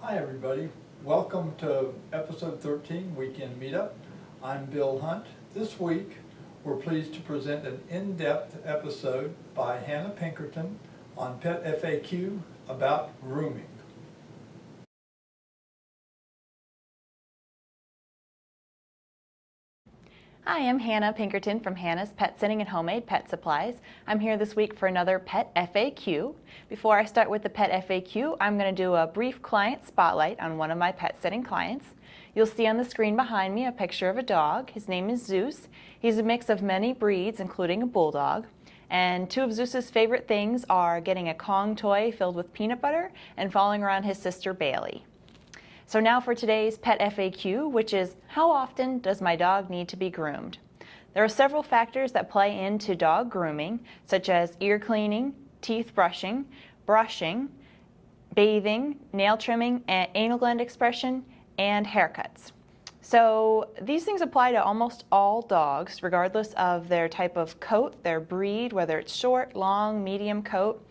Hi everybody, welcome to episode 13, Weekend Meetup. I'm Bill Hunt. This week we're pleased to present an in-depth episode by Hannah Pinkerton on Pet FAQ about grooming. Hi, I'm Hannah Pinkerton from Hannah's Pet Sitting and Homemade Pet Supplies. I'm here this week for another Pet FAQ. Before I start with the Pet FAQ, I'm going to do a brief client spotlight on one of my pet sitting clients. You'll see on the screen behind me a picture of a dog. His name is Zeus. He's a mix of many breeds, including a bulldog. And two of Zeus's favorite things are getting a Kong toy filled with peanut butter and following around his sister Bailey. So now for today's Pet FAQ, which is, how often does my dog need to be groomed? There are several factors that play into dog grooming, such as ear cleaning, teeth brushing, bathing, nail trimming, and anal gland expression, and haircuts. So these things apply to almost all dogs, regardless of their type of coat, their breed, whether it's short, long, medium coat.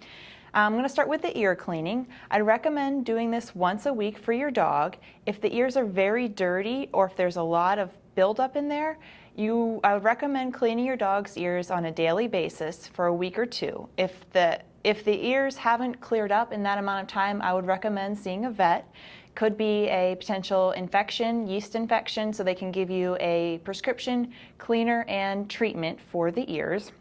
I'm going to start with the ear cleaning. I'd recommend doing this once a week for your dog. If the ears are very dirty or if there's a lot of buildup in there, I would recommend cleaning your dog's ears on a daily basis for a week or two. If the ears haven't cleared up in that amount of time, I would recommend seeing a vet. Could be a potential infection, yeast infection, so they can give you a prescription cleaner and treatment for the ears.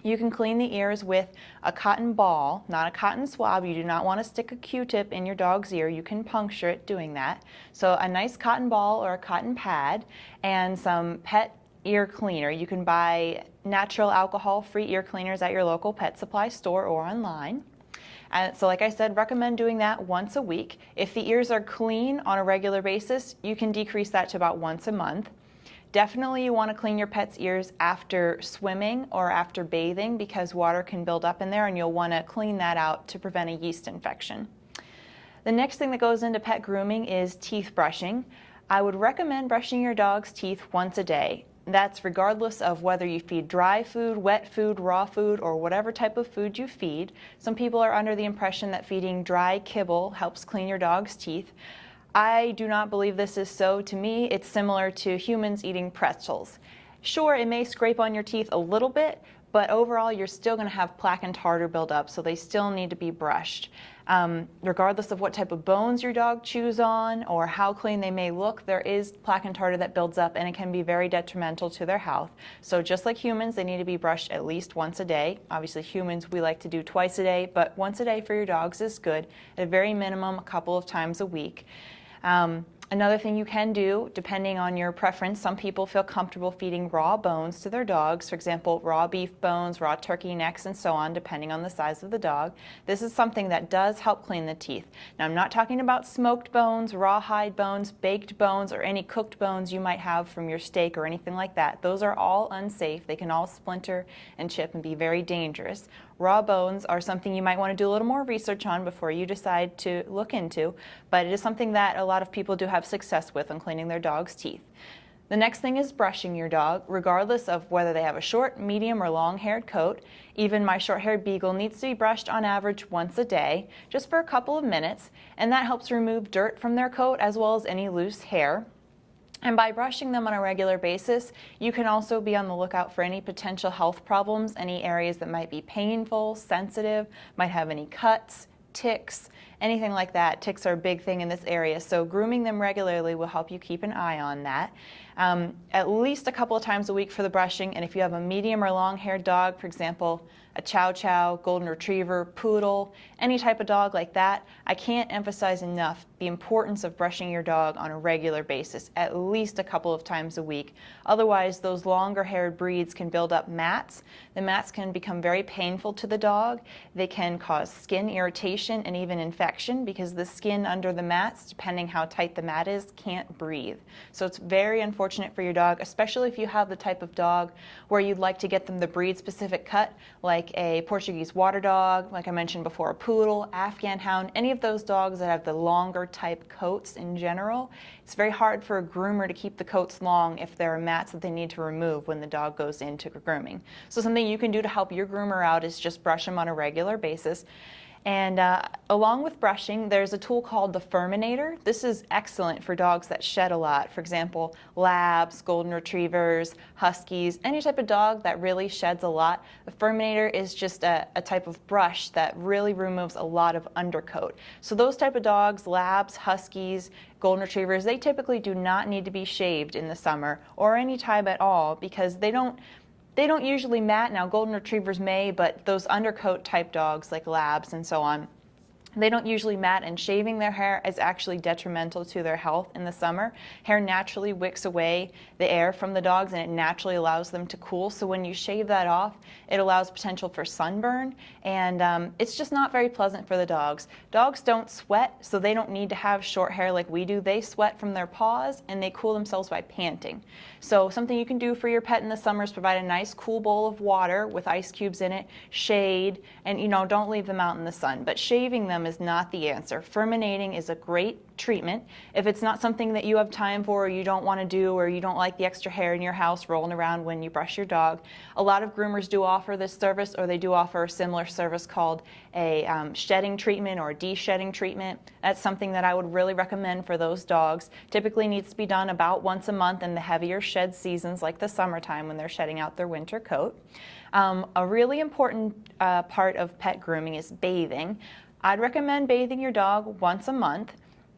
You can clean the ears with a cotton ball, not a cotton swab. You do not want to stick a Q-tip in your dog's ear. You can puncture it doing that. So a nice cotton ball or a cotton pad and some pet ear cleaner. You can buy natural alcohol-free ear cleaners at your local pet supply store or online. So like I said, recommend doing that once a week. If the ears are clean on a regular basis, you can decrease that to about once a month. Definitely you want to clean your pet's ears after swimming or after bathing because water can build up in there and you'll want to clean that out to prevent a yeast infection. The next thing that goes into pet grooming is teeth brushing. I would recommend brushing your dog's teeth once a day. That's regardless of whether you feed dry food, wet food, raw food, or whatever type of food you feed. Some people are under the impression that feeding dry kibble helps clean your dog's teeth. I do not believe this is so. To me, it's similar to humans eating pretzels. Sure, it may scrape on your teeth a little bit, but overall you're still going to have plaque and tartar build up, so they still need to be brushed. Regardless of what type of bones your dog chews on or how clean they may look, there is plaque and tartar that builds up and it can be very detrimental to their health. So just like humans, they need to be brushed at least once a day. Obviously humans, we like to do twice a day, but once a day for your dogs is good. At a very minimum, a couple of times a week. Another thing you can do, depending on your preference, some people feel comfortable feeding raw bones to their dogs, for example, raw beef bones, raw turkey necks, and so on, depending on the size of the dog. This is something that does help clean the teeth. Now, I'm not talking about smoked bones, raw hide bones, baked bones, or any cooked bones you might have from your steak or anything like that. Those are all unsafe. They can all splinter and chip and be very dangerous. Raw bones are something you might want to do a little more research on before you decide to look into, but it is something that a lot of people do have success with on cleaning their dog's teeth. The next thing is brushing your dog, regardless of whether they have a short, medium, or long-haired coat. Even my short-haired beagle needs to be brushed on average once a day, just for a couple of minutes, and that helps remove dirt from their coat as well as any loose hair. And by brushing them on a regular basis, you can also be on the lookout for any potential health problems, any areas that might be painful, sensitive, might have any cuts, ticks, anything like that. Ticks are a big thing in this area, so grooming them regularly will help you keep an eye on that. At least a couple of times a week for the brushing, and if you have a medium or long-haired dog, for example, a chow chow, golden retriever, poodle, any type of dog like that, I can't emphasize enough the importance of brushing your dog on a regular basis, at least a couple of times a week. Otherwise, those longer haired breeds can build up mats. The mats can become very painful to the dog. They can cause skin irritation and even infection because the skin under the mats, depending how tight the mat is, can't breathe. So it's very unfortunate for your dog, especially if you have the type of dog where you'd like to get them the breed specific cut, like a Portuguese water dog, like I mentioned before, a poodle, Afghan hound, any of those dogs that have the longer type coats in general. It's very hard for a groomer to keep the coats long if there are mats that they need to remove when the dog goes into grooming. So something you can do to help your groomer out is just brush them on a regular basis. And along with brushing, there's a tool called the Furminator. This is excellent for dogs that shed a lot. For example, Labs, Golden Retrievers, Huskies, any type of dog that really sheds a lot. The Furminator is just a type of brush that really removes a lot of undercoat. So those type of dogs, Labs, Huskies, Golden Retrievers, they typically do not need to be shaved in the summer or any time at all because they don't usually mat. Now, Golden Retrievers may, but those undercoat type dogs like Labs and so on, they don't usually mat, and shaving their hair is actually detrimental to their health in the summer. Hair naturally wicks away the air from the dogs and it naturally allows them to cool. So when you shave that off, it allows potential for sunburn, and it's just not very pleasant for the dogs. Dogs don't sweat, so they don't need to have short hair like we do. They sweat from their paws and they cool themselves by panting. So something you can do for your pet in the summer is provide a nice cool bowl of water with ice cubes in it, shade, and don't leave them out in the sun. But shaving them is not the answer. Furminating is a great treatment. If it's not something that you have time for, or you don't want to do, or you don't like the extra hair in your house rolling around when you brush your dog, a lot of groomers do offer this service, or they do offer a similar service called a shedding treatment or a de-shedding treatment. That's something that I would really recommend for those dogs. Typically needs to be done about once a month in the heavier shed seasons like the summertime when they're shedding out their winter coat. A really important part of pet grooming is bathing. I'd recommend bathing your dog once a month.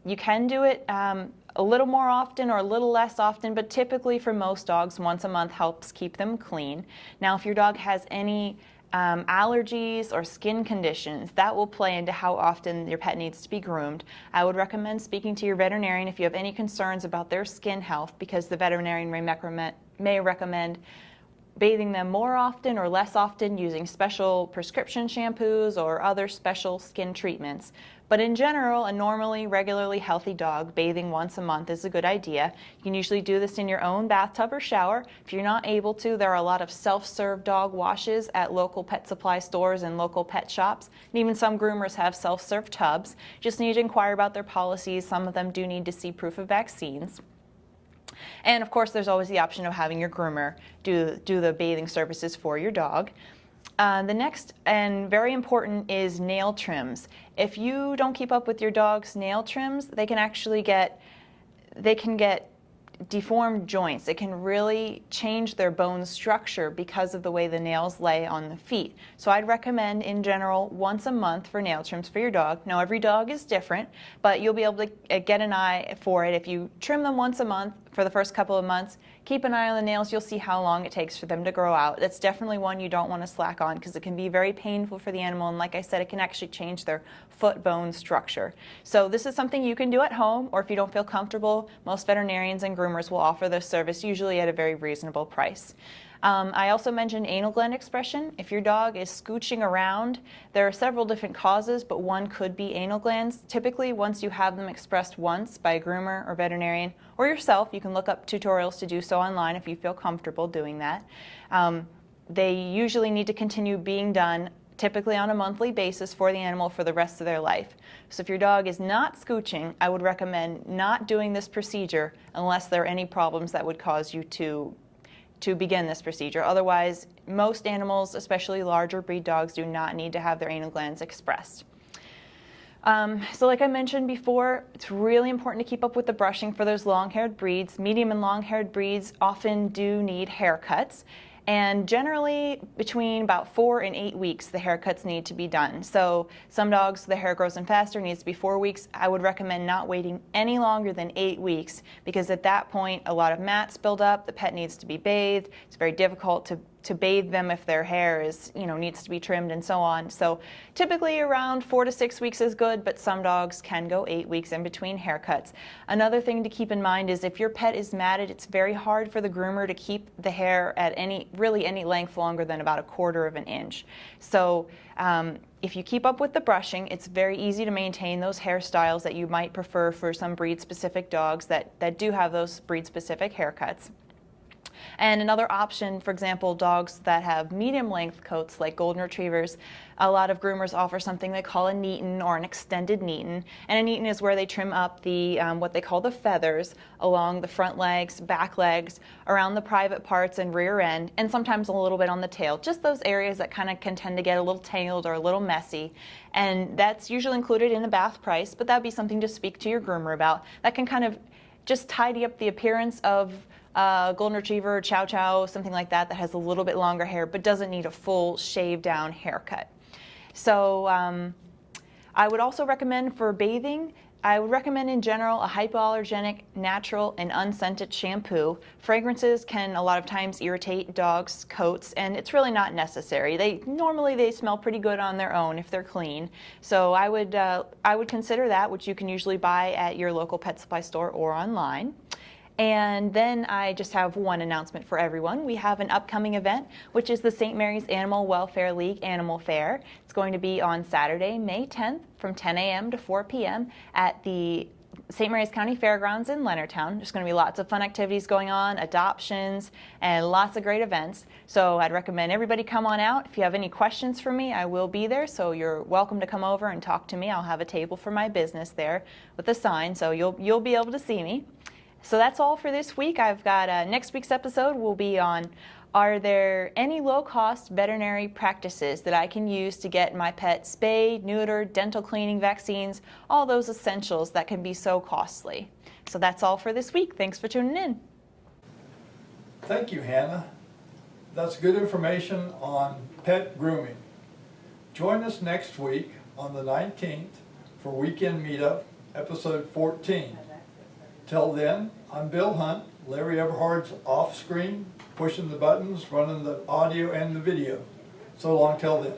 You can do it a little more often or a little less often, but typically for most dogs, once a month helps keep them clean. Now, if your dog has any allergies or skin conditions, that will play into how often your pet needs to be groomed. I would recommend speaking to your veterinarian if you have any concerns about their skin health, because the veterinarian may recommend bathing them more often or less often using special prescription shampoos or other special skin treatments. But in general, a normally, regularly healthy dog bathing once a month is a good idea. You can usually do this in your own bathtub or shower. If you're not able to, there are a lot of self-serve dog washes at local pet supply stores and local pet shops. And even some groomers have self-serve tubs. Just need to inquire about their policies. Some of them do need to see proof of vaccines. And of course, there's always the option of having your groomer do the bathing services for your dog. The next and very important is nail trims. If you don't keep up with your dog's nail trims, they can get deformed joints. It can really change their bone structure because of the way the nails lay on the feet. So I'd recommend in general once a month for nail trims for your dog. Now, every dog is different, but you'll be able to get an eye for it. If you trim them once a month for the first couple of months, keep an eye on the nails, you'll see how long it takes for them to grow out. That's definitely one you don't want to slack on because it can be very painful for the animal, and like I said, it can actually change their foot bone structure. So this is something you can do at home, or if you don't feel comfortable, most veterinarians and groomers will offer this service, usually at a very reasonable price. I also mentioned anal gland expression. If your dog is scooching around, there are several different causes, but one could be anal glands. Typically, once you have them expressed once by a groomer or veterinarian or yourself, you can look up tutorials to do so online if you feel comfortable doing that. They usually need to continue being done typically on a monthly basis for the animal for the rest of their life. So if your dog is not scooching, I would recommend not doing this procedure unless there are any problems that would cause you to begin this procedure. Otherwise, most animals, especially larger breed dogs, do not need to have their anal glands expressed. So like I mentioned before, it's really important to keep up with the brushing for those long-haired breeds. Medium and long-haired breeds often do need haircuts. And generally, between about 4 and 8 weeks, the haircuts need to be done. So some dogs, the hair grows in faster, needs to be 4 weeks. I would recommend not waiting any longer than 8 weeks, because at that point, a lot of mats build up, the pet needs to be bathed. It's very difficult to bathe them if their hair is, needs to be trimmed and so on. So typically around 4 to 6 weeks is good, but some dogs can go 8 weeks in between haircuts. Another thing to keep in mind is if your pet is matted, it's very hard for the groomer to keep the hair at any length longer than about 1/4 of an inch. So if you keep up with the brushing, it's very easy to maintain those hairstyles that you might prefer for some breed-specific dogs that do have those breed-specific haircuts. And another option, for example, dogs that have medium length coats like golden retrievers, a lot of groomers offer something they call a neaten or an extended neaten. And a neaten is where they trim up the what they call the feathers along the front legs, back legs, around the private parts and rear end, and sometimes a little bit on the tail. Just those areas that kind of can tend to get a little tangled or a little messy. And that's usually included in the bath price, but that'd be something to speak to your groomer about. That can kind of just tidy up the appearance of golden retriever, chow chow, something like that has a little bit longer hair but doesn't need a full shave down haircut. So I would also recommend for bathing, I would recommend in general a hypoallergenic, natural, and unscented shampoo. Fragrances can a lot of times irritate dogs' coats, and it's really not necessary. Normally they smell pretty good on their own if they're clean. So I would consider that, which you can usually buy at your local pet supply store or online. And then I just have one announcement for everyone. We have an upcoming event, which is the St. Mary's Animal Welfare League Animal Fair. It's going to be on Saturday, May 10th from 10 a.m. to 4 p.m. at the St. Mary's County Fairgrounds in Leonardtown. There's going to be lots of fun activities going on, adoptions, and lots of great events. So I'd recommend everybody come on out. If you have any questions for me, I will be there, so you're welcome to come over and talk to me. I'll have a table for my business there with a sign, so you'll be able to see me. So that's all for this week. I've got next week's episode will be on, are there any low-cost veterinary practices that I can use to get my pet spayed, neutered, dental cleaning, vaccines, all those essentials that can be so costly. So that's all for this week. Thanks for tuning in. Thank you, Hannah. That's good information on pet grooming. Join us next week on the 19th for Weekend Meetup, episode 14. Till then, I'm Bill Hunt, Larry Eberhard's off screen, pushing the buttons, running the audio and the video. So long till then.